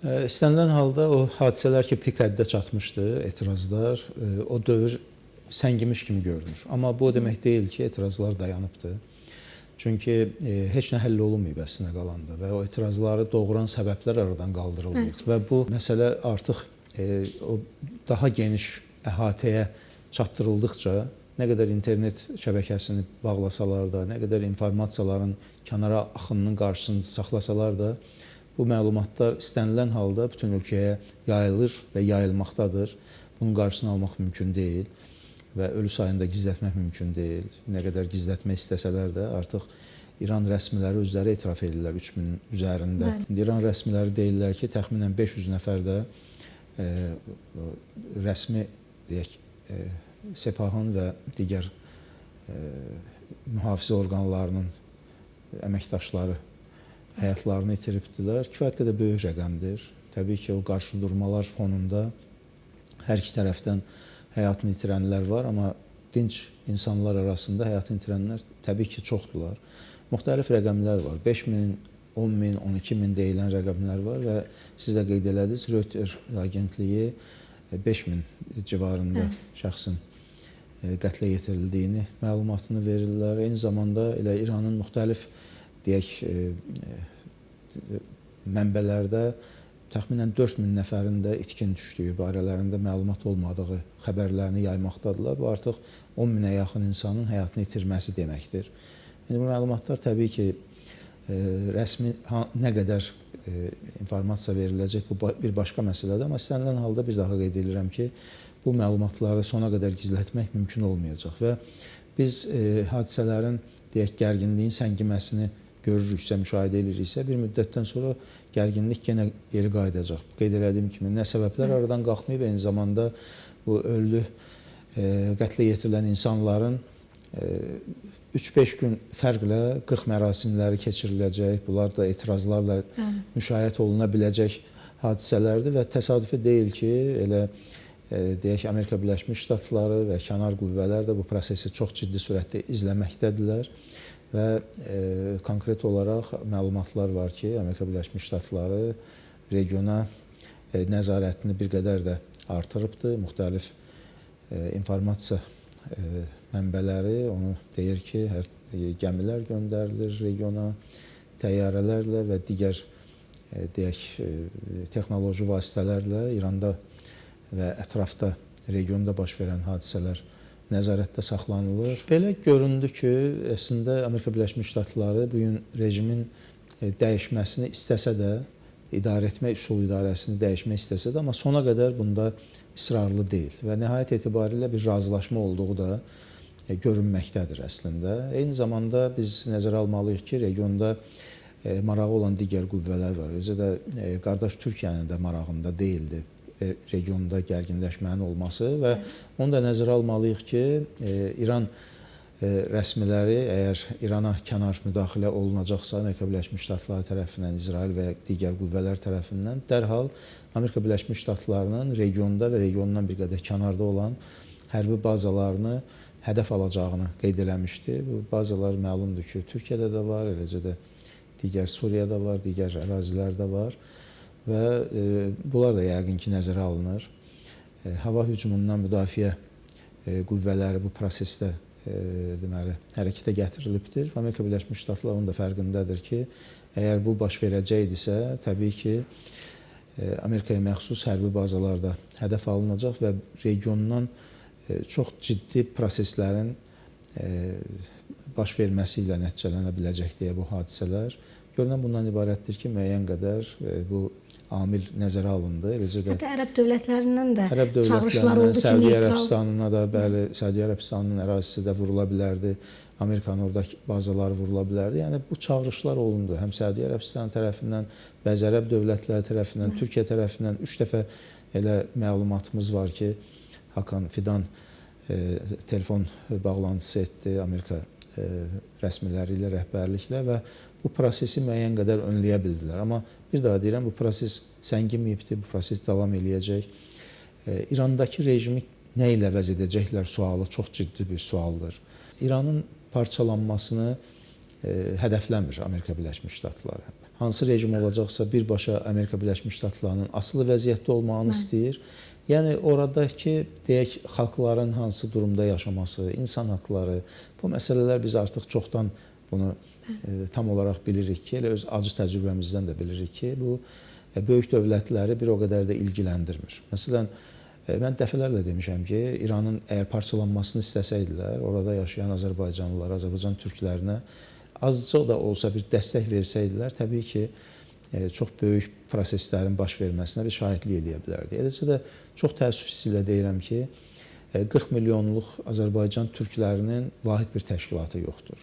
İstənilən halda o hadisələr ki, pik həddə çatmışdı, etirazlar, o dövr səngimiş kimi görünür. Amma bu o demək deyil ki, etirazlar dayanıbdır. Çünki heç nə həll olunmayıb əslində qalanda və o etirazları doğuran səbəblər aradan qaldırılmayıb. Və bu məsələ artıq o daha geniş əhatəyə çatdırıldıqca, nə qədər internet şəbəkəsini bağlasalar da, nə qədər informasiyaların kənara axınının qarşısını saxlasalar da, bu məlumatlar istənilən halda bütün ölkəyə yayılır və yayılmaqdadır. Bunun qarşısını almaq mümkün deyil və ölü sayını da gizlətmək mümkün deyil. Nə qədər gizlətmək istəsələr də artıq İran rəsmiləri özləri etiraf edirlər 3000 üzərində. İran rəsmiləri deyirlər ki, təxminən 500 nəfər də rəsmi deyək, Sepahın və digər mühafizə orqanlarının əməkdaşları həyatlarını itiribdilər. Kifayət qədər böyük rəqəmdir. Təbii ki, o qarşıdurmalar fonunda hər iki tərəfdən həyatını itirənlər var, amma dinc insanlar arasında həyatını itirənlər təbii ki, çoxdular. Müxtəlif rəqəmlər var. 5000, 10.000, 12.000 deyilən rəqəmlər var və siz də qeyd elədiniz, Reuters agentliyi 5000 civarında şəxsin qətlə yetirildiyini məlumatını verirlər. Eyni zamanda elə İranın müxtəlif deyək, mənbələrdə təxminən 4000 nəfərin də itkin düşdüyü barələrində məlumat olmadığı xəbərlərini yaymaqdadırlar. Bu artıq 10.000-ə yaxın insanın həyatını itirməsi deməkdir. Bu məlumatlar təbii ki, rəsmi nə qədər informasiya veriləcək, bu bir başqa məsələdir. Amma istənilən halda bir daha qeyd edirəm ki, bu məlumatları sona qədər gizlətmək mümkün olmayacaq və biz hadisələrin deyək, gərginliyin səngiməsini görürüksə, müşahidə ediriksə, bir müddətdən sonra gərginlik yenə geri qayıdacaq. Qeyd elədiyim kimi, nə səbəblər aradan qalxmayıb, eyni zamanda bu ölü, qətlə yetirilən insanların 3-5 gün fərqlə 40 mərasimləri keçiriləcək, bunlar da etirazlarla müşahidə oluna biləcək hadisələrdir və təsadüfi deyil ki, elə deyək, Amerika Birləşmiş Ştatları və kənar qüvvələr də bu prosesi çox ciddi sürətdə izləməkdədirlər və konkret olaraq məlumatlar var ki, Amerika Birləşmiş Ştatları regiona nəzarətini bir qədər də artırıbdır. Müxtəlif informasiya mənbələri onu deyir ki, gəmilər göndərilir regiona, təyyarələrlə və digər deyək, texnoloji vasitələrlə İranda və ətrafda, regionda baş verən hadisələr nəzarətdə saxlanılır. Belə göründü ki, əslində Amerika Birləşmiş Ştatları bu gün rejimin dəyişməsini istəsə də, idarə etmə üsul idarəsini dəyişmək istəsə də, amma sona qədər bunda israrlı deyil və nəhayət etibarilə bir razılaşma olduğu da görünməkdədir əslində. Eyni zamanda biz nəzərə almalıyıq ki, regionda marağı olan digər qüvvələr var. Özü də qardaş Türkiyənin də marağında deyildi regionda gərginləşmənin olması və onu da nəzərə almalıyıq ki, İran rəsmiləri əgər İrana kənar müdaxilə olunacaqsa, Amerika Birləşmiş Ştatları tərəfindən, İsrail və digər qüvvələr tərəfindən dərhal Amerika Birləşmiş Ştatlarının regionda və regiondan bir qədər kənarda olan hərbi bazalarını hədəf alacağını qeyd eləmişdi. Bu bazalar məlumdur ki, Türkiyədə də var, eləcə də digər Suriyada var, digər ərazilərdə var və bunlar da yəqin ki, nəzərə alınır. Hava hücumundan müdafiə qüvvələri bu prosesdə deməli, hərəkətə gətirilibdir. Amerika Birləşmiş Ştatları onun da fərqindədir ki, əgər bu baş verəcəkdirsə, təbii ki, Amerikaya məxsus hərbi bazalarda hədəf alınacaq və regiondan çox ciddi proseslərin baş verməsi ilə nəticələnə biləcək deyə bu hadisələr. Görünən bundan ibarətdir ki, müəyyən qədər bu amil nəzərə alındı. Hətta ərəb dövlətlərindən də çağırışlar oldu ki, Səudiyyə Ərəbistanına da, bəli, Səudiyyə Ərəbistanının ərazisi də vurula bilərdi. Amerikanın oradakı bazaları vurula bilərdi. Yəni, bu çağırışlar olundu. Həm Səudiyyə Ərəbistanı tərəfindən, bəzi ərəb dövlətləri tərəfindən, Türkiyə tərəfindən 3 dəfə elə məlumatımız var ki, Hakan Fidan telefon bağlantısı etdi Amerika rəsmiləri ilə, rəhbərliklə və bu prosesi müəyyən qədər önləyə bildilər. Amma bir daha deyirəm, bu proses səngiməyibdir, bu proses davam eləyəcək. İrandakı rejimi nə ilə əvəz edəcəklər sualı çox ciddi bir sualdır. İranın parçalanmasını hədəfləmir Amerika Birləşmiş Ştatları. hansı rejim olacaqsa birbaşa Amerika Birləşmiş Ştatlarının asılı vəziyyətdə olmağını istəyir. Yəni oradakı deyək xalqların hansı durumda yaşaması, insan haqları, bu məsələlər biz artıq çoxdan bunu tam olaraq bilirik ki, elə öz acı təcrübəmizdən də bilirik ki, bu böyük dövlətləri bir o qədər də ilgiləndirmir. Məsələn, mən dəfələrlə demişəm ki, İranın əgər parçalanmasını istəsəydilər, orada yaşayan Azərbaycanlılar, Azərbaycan türklərinə azca da olsa bir dəstək versəydilər, təbii ki, çox böyük proseslərin baş verməsinə bir şahidlik edə bilərdi. Eləcə də çox təəssüf ilə deyirəm ki, 40 milyonluq Azərbaycan türklərinin vahid bir təşkilatı yoxdur.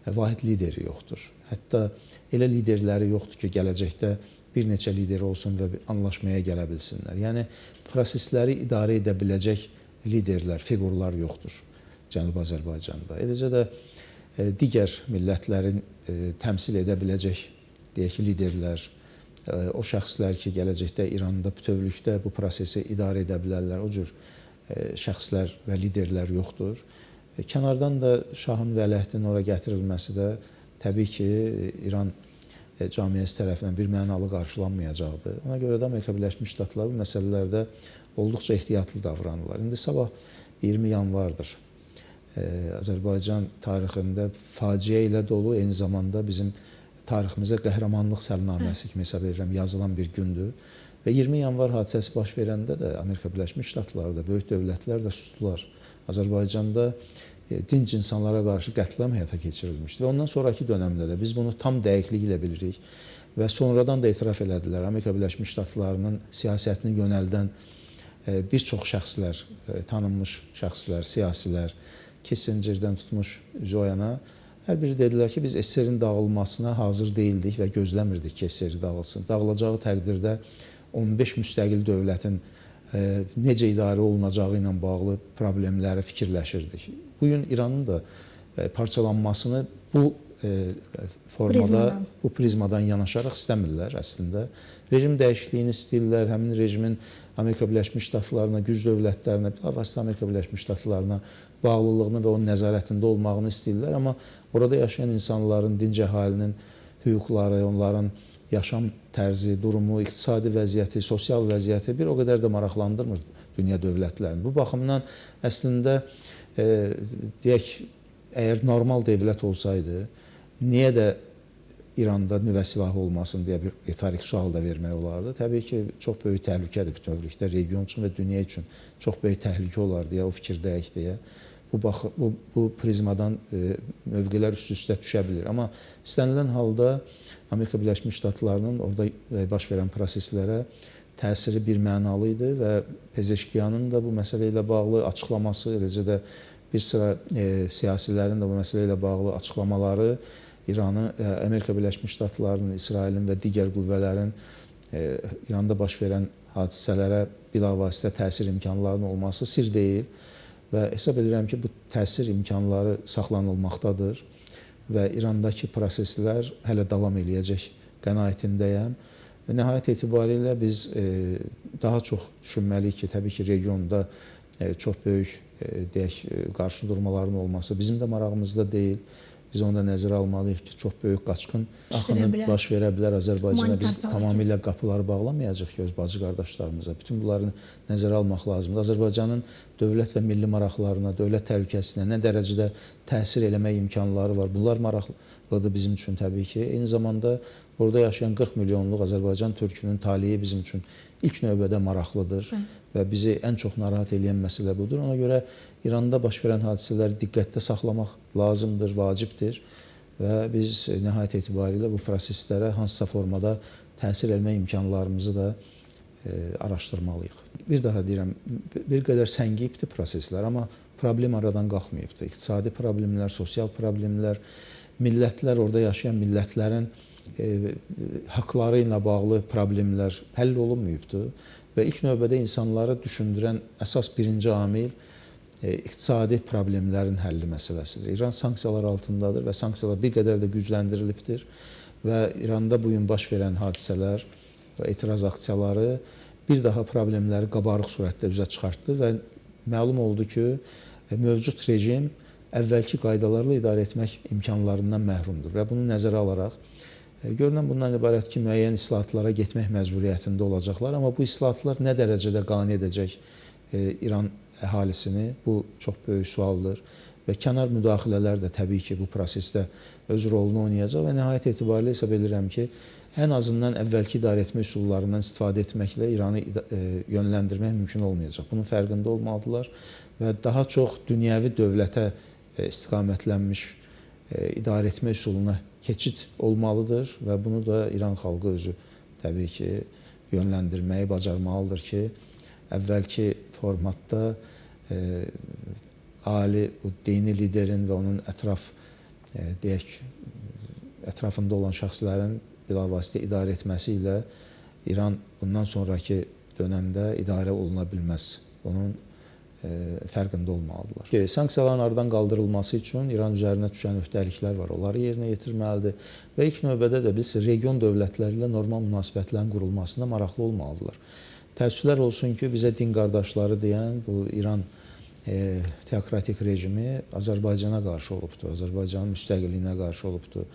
Vahid lideri yoxdur. Hətta elə liderləri yoxdur ki, gələcəkdə bir neçə lideri olsun və bir anlaşmaya gələ bilsinlər. Yəni, prosesləri idarə edə biləcək liderlər, fiqurlar yoxdur Cənubi Azərbaycanda. Eləcə də digər millətlərin təmsil edə biləcək, deyək ki, liderlər, o şəxslər ki, gələcəkdə İranda bütövlükdə bu prosesi idarə edə bilərlər, o cür şəxslər və liderlər yoxdur. Kənardan da şahın vəliəhdinin ora gətirilməsi də təbii ki, İran camiyyəsi tərəfindən bir mənalı qarşılanmayacaqdır. Ona görə də Amerika Birləşmiş Ştatları bu məsələlərdə olduqca ehtiyatlı davranırlar. İndi sabah 20 yanvardır. Azərbaycan tarixində faciə ilə dolu, eyni zamanda bizim tariximizə qəhrəmanlıq səlnaməsi kimi hesab edirəm, yazılan bir gündür. Və 20 yanvar hadisəsi baş verəndə də Amerika Birləşmiş Ştatları da, böyük dövlətlər də sustular. Azərbaycanda dinc insanlara qarşı qətliam həyata keçirilmişdi. Və ondan sonraki dönəmdə də biz bunu tam dəqiqlik ilə bilirik və sonradan da etiraf elədilər. Amerika Birləşmiş Ştatlarının siyasətini yönəldən bir çox şəxslər, tanınmış şəxslər, siyasilər, Kissingerdən tutmuş Joyana, hər biri dedilər ki, biz SSR-in dağılmasına hazır deyildik və gözləmirdik ki, SSR dağılsın. Dağılacağı təqdirdə 15 müstəqil dövlətin necə idarə olunacağı ilə bağlı problemləri fikirləşirdik. Bugün İranın da parçalanmasını bu formada, bu prizmadan yanaşaraq istəmirlər əslində. Rejim dəyişikliyini istəyirlər, həmin rejimin Amerika Birləşmiş Ştatlarına, güc dövlətlərinə, bilavasitə Amerika Birləşmiş Ştatlarına bağlılığını və onun nəzarətində olmağını istəyirlər. Amma orada yaşayan insanların, dinc əhalinin hüquqları, onların yaşam tərzi, durumu, iqtisadi vəziyyəti, sosial vəziyyəti bir o qədər də maraqlandırmır dünya dövlətlərini. Bu baxımdan əslində deyək, əgər normal dövlət olsaydı, niyə də İranda nüvə silahı olmasın deyə bir retorik sual da vermək olardı. Təbii ki, çox böyük təhlükədir bütövlükdə, region üçün və dünya üçün çox böyük təhlükə olar deyə, o fikirdəyik deyə. Bu prizmadan mövqelər üst-üstə düşə bilir. Amma istənilən halda Amerika Birləşmiş Ştatlarının orada baş verən proseslərə təsiri bir mənalı idi və Pezeşkiyanın da bu məsələ ilə bağlı açıqlaması, eləcə də bir sıra siyasilərin də bu məsələ ilə bağlı açıqlamaları İranı, Amerika Birləşmiş Ştatlarının, İsrailin və digər qüvvələrin İranda baş verən hadisələrə bilavasitə təsir imkanlarının olması sir deyil və hesab edirəm ki, bu təsir imkanları saxlanılmaqdadır və İrandakı proseslər hələ davam eləyəcək qənaətindəyəm. Və nəhayət etibarilə biz daha çox düşünməliyik ki, təbii ki, regionda çox böyük deyək, qarşıdurmaların olması bizim də marağımızda deyil. Biz onu da nəzərə almalıyıq ki, çox böyük qaçqın axını baş verə bilər Azərbaycana. Biz tamamilə qapıları bağlamayacaq ki, öz bacı qardaşlarımıza. Bütün bunları nəzərə almaq lazımdır. Azərbaycanın dövlət və milli maraqlarına, dövlət təhlükəsinə nə dərəcədə təsir eləmək imkanları var. Bunlar maraqlıdır bizim üçün təbii ki. Eyni zamanda orada yaşayan 40 milyonluq Azərbaycan türkünün taleyi bizim üçün ilk növbədə maraqlıdır və bizi ən çox narahat edən məsələ budur. Ona görə İranda baş verən hadisələri diqqətdə saxlamaq lazımdır, vacibdir və biz nəhayət etibarilə bu proseslərə hansısa formada təsir etmə imkanlarımızı da araşdırmalıyıq. Bir daha deyirəm, bir qədər səngiyibdir proseslər, amma problem aradan qalxmayıbdır. İqtisadi problemlər, sosial problemlər, millətlər, orada yaşayan millətlərin haqları ilə bağlı problemlər həll olunmayıbdır və ilk növbədə insanları düşündürən əsas birinci amil iqtisadi problemlərin həlli məsələsidir. İran sanksiyalar altındadır və sanksiyalar bir qədər də gücləndirilibdir və İranda bugün baş verən hadisələr və etiraz aksiyaları bir daha problemləri qabarıq surətdə üzə çıxartdı və məlum oldu ki, mövcud rejim əvvəlki qaydalarla idarə etmək imkanlarından məhrumdur və bunu nəzərə alaraq Görünən bundan ibarət ki, müəyyən islahatlara getmək məcburiyyətində olacaqlar, amma bu islahatlar nə dərəcədə qane edəcək İran əhalisini, bu çox böyük sualdır və kənar müdaxilələr də təbii ki, bu prosesdə öz rolunu oynayacaq və nəhayət etibarilə hesab edirəm ki, ən azından əvvəlki idarəetmə üsullarından istifadə etməklə İranı yönləndirmək mümkün olmayacaq. Bunun fərqində olmalıdırlar və daha çox dünyəvi dövlətə istiqamətlənmiş idarəetmə üsuluna keçid olmalıdır və bunu da İran xalqı özü təbii ki, yönləndirməyi bacarmalıdır ki, əvvəlki formatda ali dini liderin və onun ətrafında olan şəxslərin bilavasitə idarə etməsi ilə İran bundan sonraki dönəmdə idarə oluna bilməz. Onun fərqində olmalıdırlar. Sanksiyaların aradan qaldırılması üçün İran üzərinə düşən öhdəliklər var, onları yerinə yetirməlidir və ilk növbədə də biz region dövlətləri ilə normal münasibətlərin qurulmasına maraqlı olmalıdırlar. Təəssüflər olsun ki, bizə din qardaşları deyən bu İran teokratik rejimi Azərbaycana qarşı olubdur, Azərbaycanın müstəqilliyinə qarşı olubdur.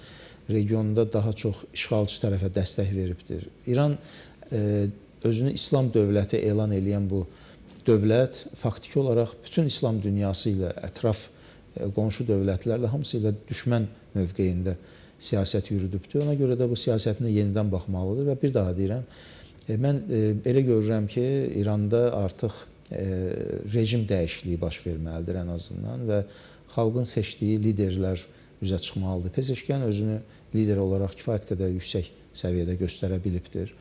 Regionda daha çox işğalçı tərəfə dəstək veribdir. İran özünü İslam dövləti elan edən bu dövlət faktiki olaraq bütün İslam dünyası ilə, ətraf qonşu dövlətlərlə hamısı ilə düşmən mövqeyində siyasət yürüdübdür. Ona görə də bu siyasətinə yenidən baxmalıdır və bir daha deyirəm, mən elə görürəm ki, İranda artıq rejim dəyişikliyi baş verməlidir ən azından və xalqın seçdiyi liderlər üzə çıxmalıdır. Pezeşkiyan özünü lider olaraq kifayət qədər yüksək səviyyədə göstərə bilibdir.